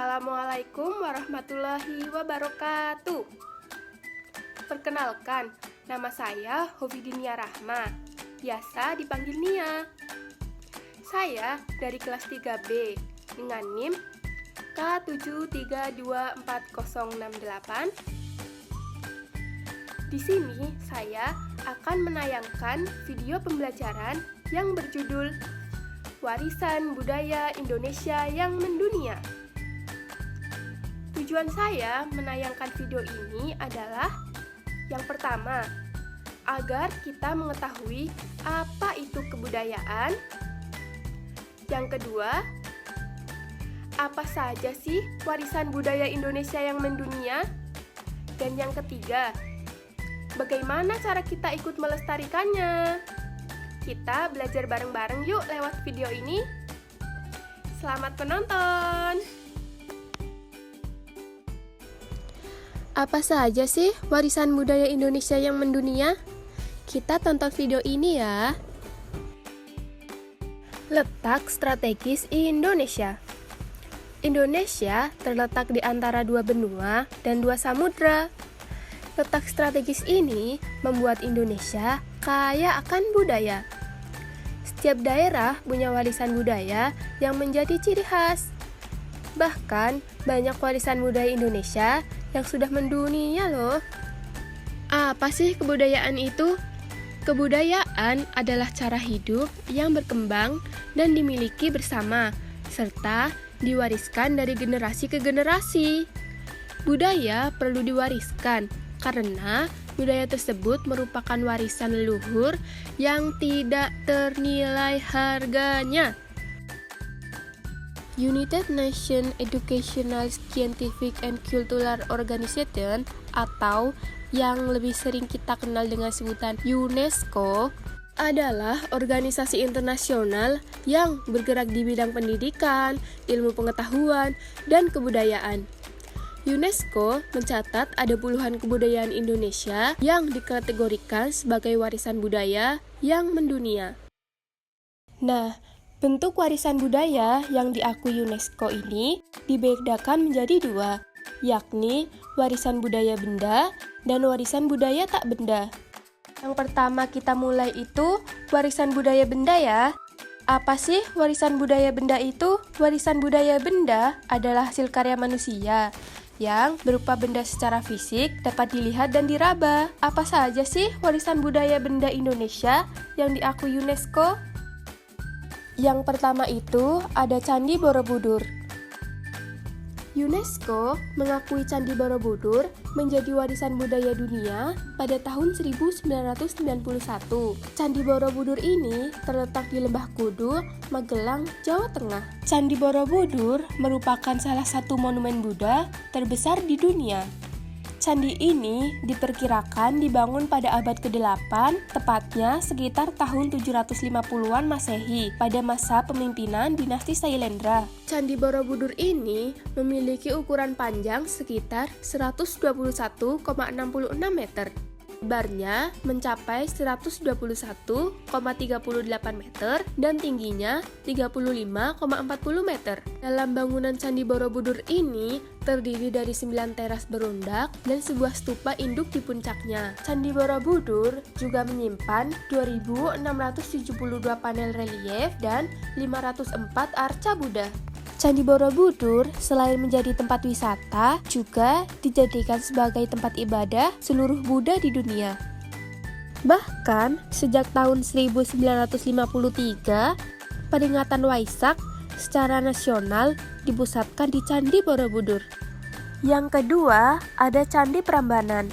Assalamualaikum warahmatullahi wabarakatuh. Perkenalkan, nama saya Hovidinia Rahma, biasa dipanggil Nia. Saya dari kelas 3B dengan NIM K732408. Di sini saya akan menayangkan video pembelajaran yang berjudul Warisan Budaya Indonesia yang Mendunia. Tujuan saya menayangkan video ini adalah yang pertama, agar kita mengetahui apa itu kebudayaan. Yang kedua, apa saja sih warisan budaya Indonesia yang mendunia? Dan yang ketiga, bagaimana cara kita ikut melestarikannya? Kita belajar bareng-bareng yuk lewat video ini. Selamat menonton! Apa saja sih warisan budaya Indonesia yang mendunia? Kita tonton video ini ya. Letak strategis Indonesia. Indonesia terletak di antara dua benua dan dua samudra. Letak strategis ini membuat Indonesia kaya akan budaya. Setiap daerah punya warisan budaya yang menjadi ciri khas. Bahkan banyak warisan budaya Indonesia yang sudah mendunia loh. Apa sih kebudayaan itu? Kebudayaan adalah cara hidup yang berkembang dan dimiliki bersama, serta diwariskan dari generasi ke generasi. Budaya perlu diwariskan karena budaya tersebut merupakan warisan leluhur yang tidak ternilai harganya. United Nations Educational, Scientific and Cultural Organization atau yang lebih sering kita kenal dengan sebutan UNESCO adalah organisasi internasional yang bergerak di bidang pendidikan, ilmu pengetahuan, dan kebudayaan. UNESCO mencatat ada puluhan kebudayaan Indonesia yang dikategorikan sebagai warisan budaya yang mendunia. Nah, bentuk warisan budaya yang diakui UNESCO ini dibedakan menjadi dua, yakni warisan budaya benda dan warisan budaya tak benda. Yang pertama kita mulai itu warisan budaya benda ya. Apa sih warisan budaya benda itu? Warisan budaya benda adalah hasil karya manusia yang berupa benda secara fisik dapat dilihat dan diraba. Apa saja sih warisan budaya benda Indonesia yang diakui UNESCO? Yang pertama itu ada Candi Borobudur. UNESCO mengakui Candi Borobudur menjadi warisan budaya dunia pada tahun 1991. Candi Borobudur ini terletak di Lembah Kudu, Magelang, Jawa Tengah. Candi Borobudur merupakan salah satu monumen Buddha terbesar di dunia. Candi ini diperkirakan dibangun pada abad ke-8, tepatnya sekitar tahun 750-an Masehi, pada masa pemimpinan dinasti Sailendra. Candi Borobudur ini memiliki ukuran panjang sekitar 121,66 meter. Lebarnya mencapai 121,38 meter dan tingginya 35,40 meter. Dalam bangunan Candi Borobudur ini terdiri dari 9 teras berundak dan sebuah stupa induk di puncaknya. Candi Borobudur juga menyimpan 2.672 panel relief dan 504 arca Buddha. Candi Borobudur selain menjadi tempat wisata, juga dijadikan sebagai tempat ibadah seluruh Buddha di dunia. Bahkan, sejak tahun 1953, peringatan Waisak secara nasional dipusatkan di Candi Borobudur. Yang kedua, ada Candi Prambanan.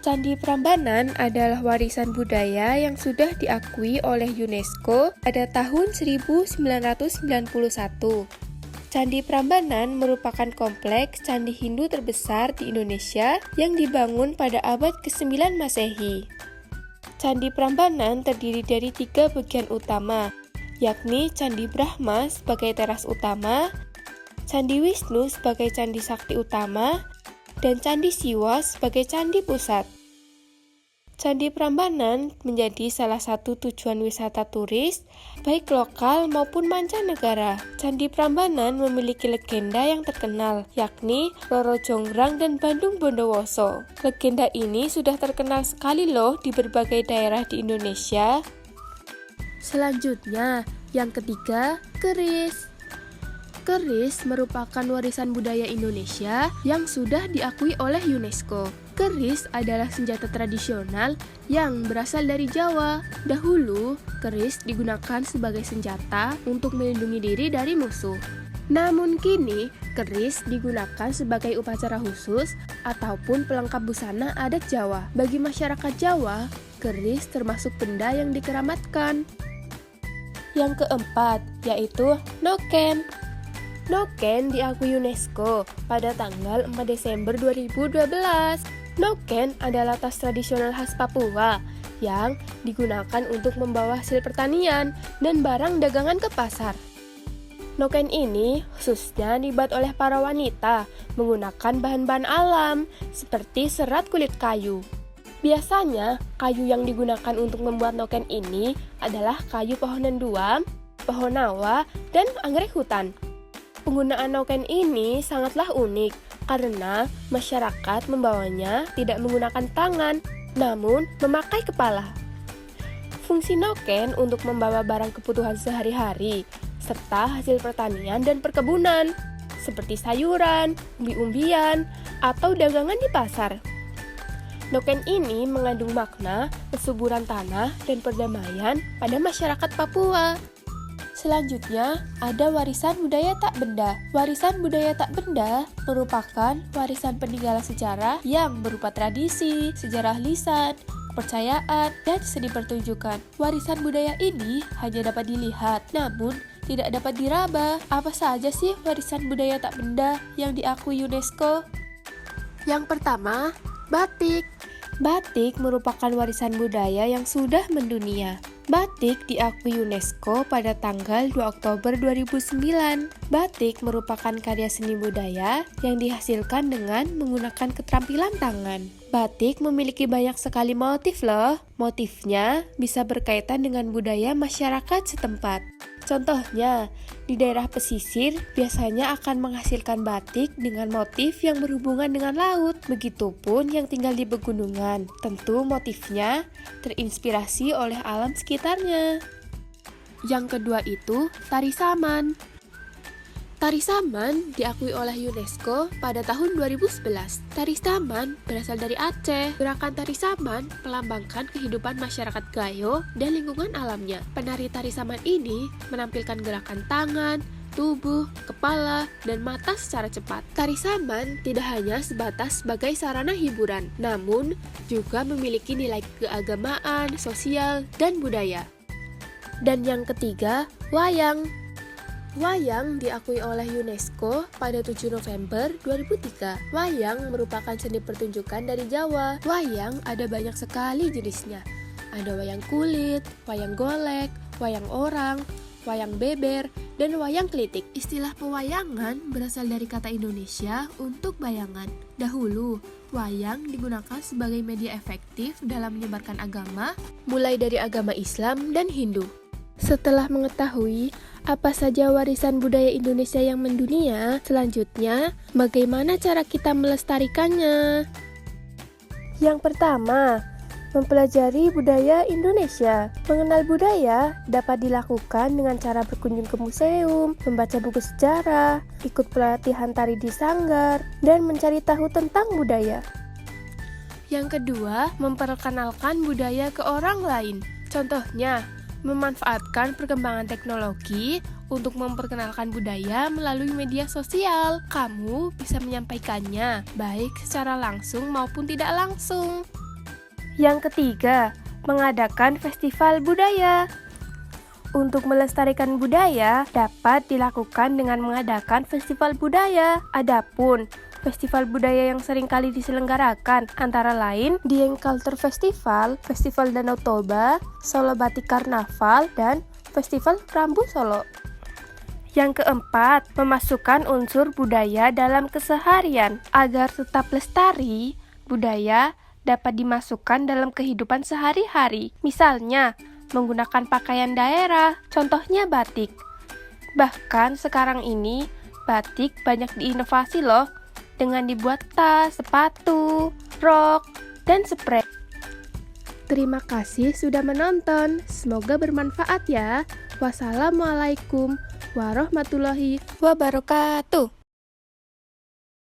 Candi Prambanan adalah warisan budaya yang sudah diakui oleh UNESCO pada tahun 1991. Candi Prambanan merupakan kompleks candi Hindu terbesar di Indonesia yang dibangun pada abad ke-9 Masehi. Candi Prambanan terdiri dari 3 bagian utama, yakni Candi Brahma sebagai teras utama, Candi Wisnu sebagai candi sakti utama, dan Candi Siwa sebagai candi pusat. Candi Prambanan menjadi salah satu tujuan wisata turis, baik lokal maupun mancanegara. Candi Prambanan memiliki legenda yang terkenal, yakni Roro Jonggrang dan Bandung Bondowoso. Legenda ini sudah terkenal sekali loh di berbagai daerah di Indonesia. Selanjutnya, yang ketiga, keris. Keris merupakan warisan budaya Indonesia yang sudah diakui oleh UNESCO. Keris adalah senjata tradisional yang berasal dari Jawa. Dahulu, keris digunakan sebagai senjata untuk melindungi diri dari musuh. Namun kini, keris digunakan sebagai upacara khusus ataupun pelengkap busana adat Jawa. Bagi masyarakat Jawa, keris termasuk benda yang dikeramatkan. Yang keempat, yaitu noken. Noken diakui UNESCO pada tanggal 4 Desember 2012. Noken adalah tas tradisional khas Papua yang digunakan untuk membawa hasil pertanian dan barang dagangan ke pasar. Noken ini khususnya dibuat oleh para wanita menggunakan bahan-bahan alam seperti serat kulit kayu. Biasanya, kayu yang digunakan untuk membuat noken ini adalah kayu pohon nenduam, pohon nawa, dan anggrek hutan. Penggunaan noken ini sangatlah unik karena masyarakat membawanya tidak menggunakan tangan, namun memakai kepala. Fungsi noken untuk membawa barang kebutuhan sehari-hari, serta hasil pertanian dan perkebunan, seperti sayuran, umbi-umbian, atau dagangan di pasar. Noken ini mengandung makna kesuburan tanah dan perdamaian pada masyarakat Papua. Selanjutnya, ada warisan budaya tak benda. Warisan budaya tak benda merupakan warisan peninggalan sejarah yang berupa tradisi, sejarah lisan, kepercayaan, dan seni pertunjukan. Warisan budaya ini hanya dapat dilihat, namun tidak dapat diraba. Apa saja sih warisan budaya tak benda yang diakui UNESCO? Yang pertama, batik. Batik merupakan warisan budaya yang sudah mendunia. Batik diakui UNESCO pada tanggal 2 Oktober 2009. Batik merupakan karya seni budaya yang dihasilkan dengan menggunakan keterampilan tangan. Batik memiliki banyak sekali motif loh. Motifnya bisa berkaitan dengan budaya masyarakat setempat. Contohnya, di daerah pesisir biasanya akan menghasilkan batik dengan motif yang berhubungan dengan laut. Begitupun yang tinggal di pegunungan. Tentu motifnya terinspirasi oleh alam sekitarnya. Yang kedua itu tari saman. Tari saman diakui oleh UNESCO pada tahun 2011. Tari saman berasal dari Aceh. Gerakan tari saman melambangkan kehidupan masyarakat Gayo dan lingkungan alamnya. Penari tari saman ini menampilkan gerakan tangan, tubuh, kepala, dan mata secara cepat. Tari saman tidak hanya sebatas sebagai sarana hiburan, namun juga memiliki nilai keagamaan, sosial, dan budaya. Dan yang ketiga, wayang. Wayang diakui oleh UNESCO pada 7 November 2003. Wayang merupakan seni pertunjukan dari Jawa. Wayang ada banyak sekali jenisnya. Ada wayang kulit, wayang golek, wayang orang, wayang beber, dan wayang klitik. Istilah pewayangan berasal dari kata Indonesia untuk bayangan. Dahulu, wayang digunakan sebagai media efektif dalam menyebarkan agama, mulai dari agama Islam dan Hindu. Setelah mengetahui apa saja warisan budaya Indonesia yang mendunia, selanjutnya bagaimana cara kita melestarikannya? Yang pertama, mempelajari budaya Indonesia. Mengenal budaya dapat dilakukan dengan cara berkunjung ke museum, membaca buku sejarah, ikut pelatihan tari di sanggar, dan mencari tahu tentang budaya. Yang kedua, memperkenalkan budaya ke orang lain. Contohnya, memanfaatkan perkembangan teknologi untuk memperkenalkan budaya melalui media sosial. Kamu bisa menyampaikannya, baik secara langsung maupun tidak langsung. Yang ketiga, mengadakan festival budaya. Untuk melestarikan budaya dapat dilakukan dengan mengadakan festival budaya. Adapun festival budaya yang sering kali diselenggarakan antara lain Dieng Culture Festival, Festival Danau Toba, Solo Batik Karnaval, dan Festival Rambu Solo. Yang keempat, memasukkan unsur budaya dalam keseharian. Agar tetap lestari, budaya dapat dimasukkan dalam kehidupan sehari-hari. Misalnya, menggunakan pakaian daerah, contohnya batik. Bahkan sekarang ini, batik banyak diinovasi loh, dengan dibuat tas, sepatu, rok, dan spray. Terima kasih sudah menonton, semoga bermanfaat ya. Wassalamualaikum warahmatullahi wabarakatuh.